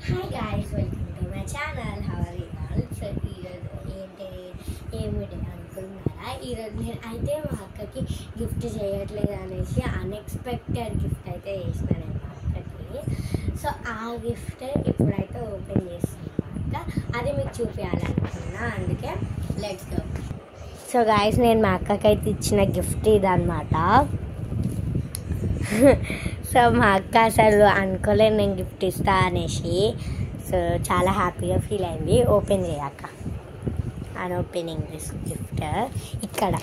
Hi guys, welcome to my channel. How are you all? So ఈరోజు ఏమిటి అనుకున్నారా? ఈరోజు నేను అయితే మా అక్కకి గిఫ్ట్ చేయట్లేదు అనేసి అన్ఎక్స్పెక్టెడ్ గిఫ్ట్ అయితే చేసిన నేను మా అక్కకి. సో ఆ గిఫ్ట్ ఇప్పుడైతే ఓపెన్ చేస్తున్నాను అక్క. అది మీకు చూపించాలనుకున్నా, అందుకే లెట్స్ గో. సో గాయస్, నేను మా అక్కకైతే ఇచ్చిన గిఫ్ట్ ఇదన్నమాట. సో మా అక్క అసలు అనుకోలేదు నేను గిఫ్ట్ ఇస్తా అనేసి. సో చాలా హ్యాపీగా ఫీల్ అయింది. ఓపెన్ చేయక అని ఓపెనింగ్ దిస్ గిఫ్ట్. ఇక్కడ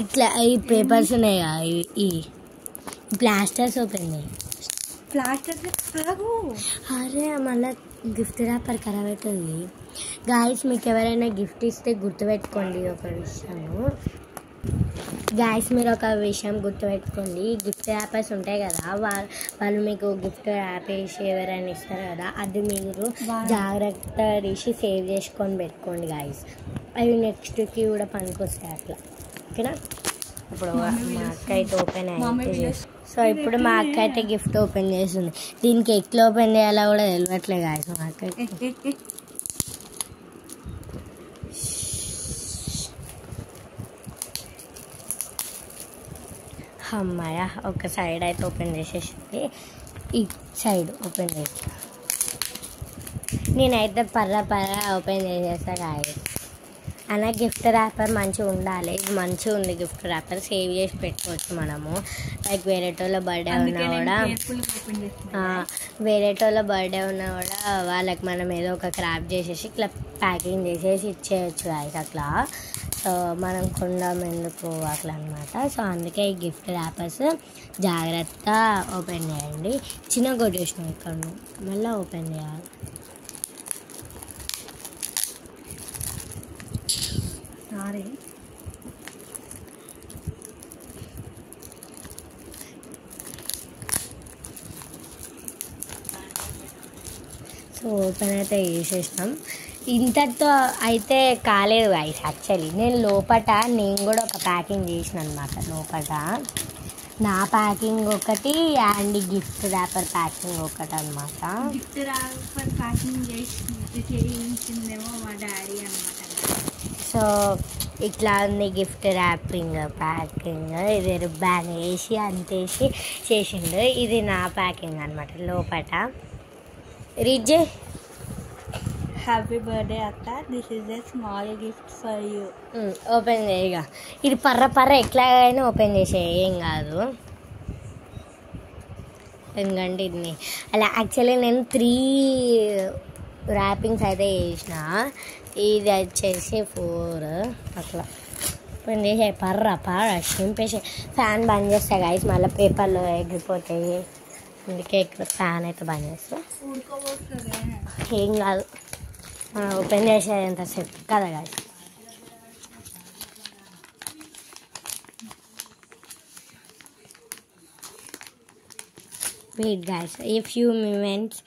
ఇట్లా ఈ పేపర్స్ ఉన్నాయి కదా, ఈ ప్లాస్టర్స్ ఓపెన్ చేయి. ప్లాస్టర్ అరే మళ్ళీ గిఫ్ట్ ర్యాపర్ ఖరాబ్ అవుతుంది. గాయస్, మీకు ఎవరైనా గిఫ్ట్ ఇస్తే గుర్తుపెట్టుకోండి ఒక విషయము. గాయస్, మీరు ఒక విషయం గుర్తుపెట్టుకోండి, గిఫ్ట్ ర్యాపర్స్ ఉంటాయి కదా, వాళ్ళు మీకు గిఫ్ట్ ర్యాప్ వేసి ఎవరైనా ఇస్తారు కదా, అది మీరు జాగ్రత్త తీసి సేవ్ చేసుకొని పెట్టుకోండి గాయస్. అవి నెక్స్ట్కి కూడా పనికొస్తాయి అట్లా, ఓకేనా? ఇప్పుడు మా అక్క అయితే ఓపెన్ అయితే సో ఇప్పుడు మా అక్క అయితే గిఫ్ట్ ఓపెన్ చేస్తుంది. దీనికి ఎట్లా ఓపెన్ చేయాలో కూడా తెలియట్లేదు గాయస్ మా అక్క. అమ్మాయ ఒక సైడ్ అయితే ఓపెన్ చేసేసింది, ఈ సైడ్ ఓపెన్ చేసి నేనైతే పర్ర ఓపెన్ చేసేస్తా గాయస్. అలా గిఫ్ట్ ర్యాపర్ మంచిగా ఉండాలి. ఇది మంచిగా ఉంది గిఫ్ట్ ర్యాపర్, సేవ్ చేసి పెట్టుకోవచ్చు మనము. లైక్ వేరేటోళ్ళ బర్త్డే ఉన్నా కూడా వాళ్ళకి మనం ఏదో ఒక క్రాఫ్ట్ చేసేసి ఇట్లా ప్యాకింగ్ చేసేసి ఇచ్చేయచ్చు గాయస్ అట్లా. సో మనం కొండం ఎందుకు అట్లా అనమాట. సో అందుకే ఈ గిఫ్ట్ ర్యాపర్స్ జాగ్రత్త ఓపెన్ చేయండి. చిన్న కొట్టేసినాం ఇక్కడ, మళ్ళీ ఓపెన్ చేయాలి. సారీ, సో ఓపెన్ అయితే చేసేసినాం. ఇంతతో అయితే కాలేదు గాయస్. యాక్చువల్లీ నేను కూడా ఒక ప్యాకింగ్ చేసిన అనమాట. లోపల నా ప్యాకింగ్ ఒకటి అండ్ గిఫ్ట్ ర్యాపర్ ప్యాకింగ్ ఒకటి అనమాట. గిఫ్ట్ ర్యాపర్ ప్యాకింగ్ చేయించిందేమో మా డాడీ అనమాట. సో ఇట్లా ఉంది గిఫ్ట్ ర్యాపింగ్ ప్యాకింగ్. ఇది బ్యాగ్ వేసి అంతేసి చేసిండు. ఇది నా ప్యాకింగ్ అనమాట. లోపల రీజ్ హ్యాపీ బర్త్డే అక్క, this is a small gift for you. Open చేయగా ఇది పర్ర ఎట్లాగైనా ఓపెన్ చేసే, ఏం కాదు. ఎందుకంటే ఇది అలా యాక్చువల్లీ నేను 3 ర్యాపింగ్స్ అయితే చేసిన. ఇది వచ్చేసి 4 అట్లా ఓపెన్ చేసే పర్ర చింపేసి ఫ్యాన్ బంద్ చేస్తా గాయస్, మళ్ళీ పేపర్లో ఎగిరిపోతాయి. అందుకే ఇక్కడ ఫ్యాన్ అయితే బంద్ చేస్తా. ఏం కాదు, ఓపెన్ చేసేది ఎంతసేపు కదా guys. Wait guys, a few moments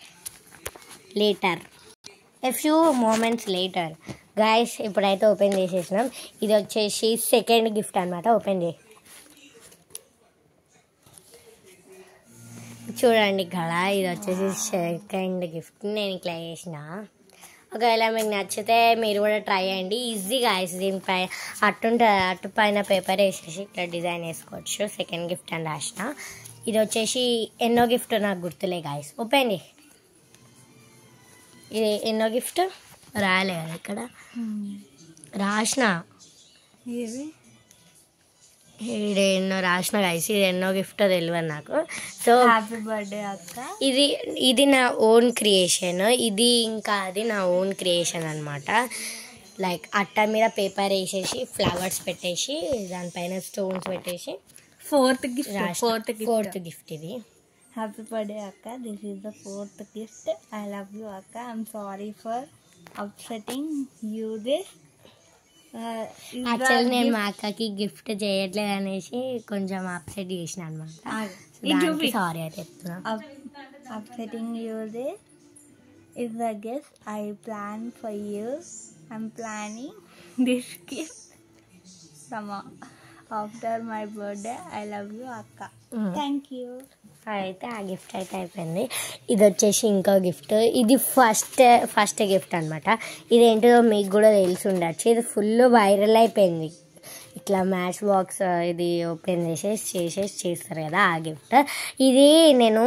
later guys ఇప్పుడైతే ఓపెన్ చేసేసినాం. ఇది వచ్చేసి సెకండ్ గిఫ్ట్ అనమాట. ఓపెన్ చేయి చూడండి ఇక్కడ, ఇది వచ్చేసి సెకండ్ గిఫ్ట్ నేను ఇట్లా చేసిన. ఒకవేళ మీకు నచ్చితే మీరు కూడా ట్రై చేయండి. Easy guys. దీనిపై అటు పైన పేపర్ వేసేసి ఇట్లా డిజైన్ వేసుకోవచ్చు. సెకండ్ గిఫ్ట్ అని రాసిన. ఇది వచ్చేసి ఎన్నో గిఫ్ట్ నాకు గుర్తులే గాయస్. ఓపెన్ చేయి. ఇది ఎన్నో గిఫ్ట్ రాయలే కదా ఇక్కడ, రాసిన ఎన్నో రాసిన గాయస్. ఇది ఎన్నో గిఫ్ట్ తెలియదు నాకు. సో హ్యాపీ బర్త్డే అక్క. ఇది నా ఓన్ క్రియేషన్. ఇది ఇంకా అది నా ఓన్ క్రియేషన్ అనమాట. లైక్ అట్ట మీద పేపర్ వేసేసి ఫ్లవర్స్ పెట్టేసి దానిపైన స్టోన్స్ పెట్టేసి ఫోర్త్ గిఫ్ట్ ఇది. హ్యాపీ బర్త్డే అక్క, this is the 4th gift. I love you అక్క. I'm sorry for upsetting you this. Actually నేను మా అక్కకి గిఫ్ట్ చేయట్లేదు అనేసి కొంచెం అప్సెట్ చేసిన అనమాట. సారీ అయితే చెప్తున్నా. Upsetting you this is the gift I plan for you. I'm planning this gift from after my birthday. I love you అక్క. Thank you. అయితే ఆ గిఫ్ట్ అయితే అయిపోయింది. ఇది వచ్చేసి ఇంకో గిఫ్ట్. ఇది ఫస్ట్ గిఫ్ట్ అనమాట. ఇదేంటో మీకు కూడా తెలిసి ఉండొచ్చు. ఇది ఫుల్ వైరల్ అయిపోయింది. ఇట్లా మ్యాచ్ బాక్స్ ఇది ఓపెన్ చేస్తారు కదా ఆ గిఫ్ట్. ఇది నేను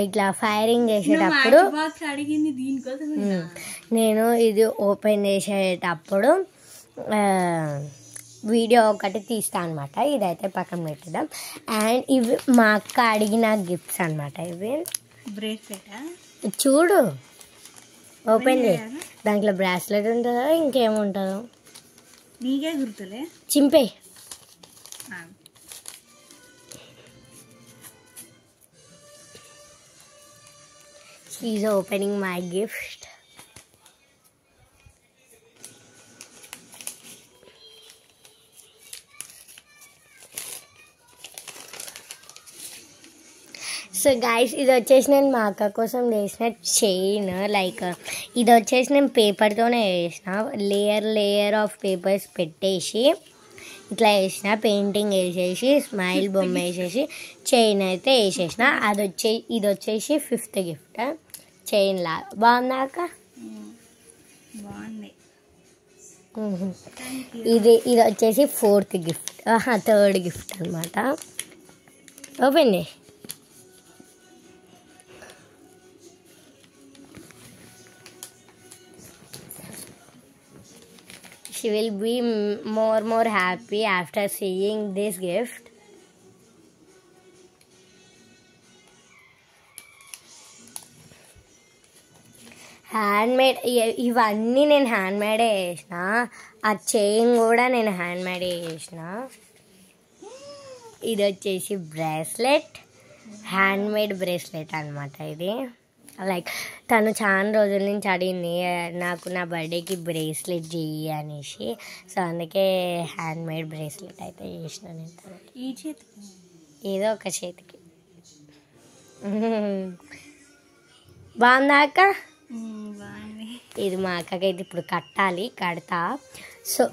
ఇట్లా ఫైరింగ్ చేసేటప్పుడు నేను ఇది ఓపెన్ చేసేటప్పుడు వీడియో ఒకటి తీస్తా అనమాట. ఇదైతే పక్కన పెట్టేద్దాం. అండ్ ఇవి మా అక్క అడిగిన గిఫ్ట్స్ అనమాట. ఇవి బ్రేస్లెట్ చూడు, ఓపెన్ చేయి. దాంట్లో బ్రాస్లెట్ ఉంటుందో ఇంకేముంటుందో నీకే గుర్తులే. చింపే. She's opening my gift. So guys, ఇది వచ్చేసి నేను మా అక్క కోసం చేసిన చైన్. లైక్ ఇది వచ్చేసి నేను పేపర్తోనే వేసిన. లేయర్ ఆఫ్ పేపర్స్ పెట్టేసి ఇట్లా వేసిన, పెయింటింగ్ వేసేసి స్మైల్ బొమ్మ వేసేసి చైన్ అయితే వేసేసిన. ఇది వచ్చేసి 5th గిఫ్ట్. చైన్ లా బాగుందా అక్క? బాగుంది. ఇది వచ్చేసి 4th గిఫ్ట్, 3rd గిఫ్ట్ అనమాట. ఓపెన్ చేయి. She will be more happy after seeing this gift. Handmade. ఇవన్నీ నేను హ్యాండ్మేడే చేసిన. ఆ చైన్ కూడా నేను హ్యాండ్మేడే చేసిన. ఇది వచ్చేసి బ్రేస్లెట్, హ్యాండ్మేడ్ బ్రేస్లెట్ అనమాట. ఇది లైక్ తను చాలా రోజుల నుంచి అడిగింది నాకు నా బర్త్డేకి బ్రేస్లెట్ చెయ్యి అనేసి. సో అందుకే హ్యాండ్మేడ్ బ్రేస్లెట్ అయితే చేసిన నేను. ఈ చేతికి ఏదో ఒక చేతికి. బాగుందా అక్క? ఇది మా అక్కకైతే ఇప్పుడు కడతా. సో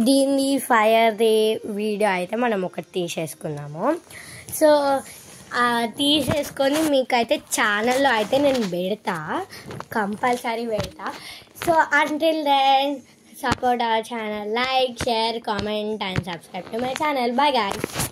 దీన్ని ఫైర్ది వీడియో అయితే మనం ఒకటి తీసేసుకున్నాము. సో తీసేసుకొని మీకైతే ఛానల్లో అయితే నేను పెడతా, కంపల్సరీ పెడతా. So until then, support our channel, like, share, comment and subscribe to my channel. Bye guys.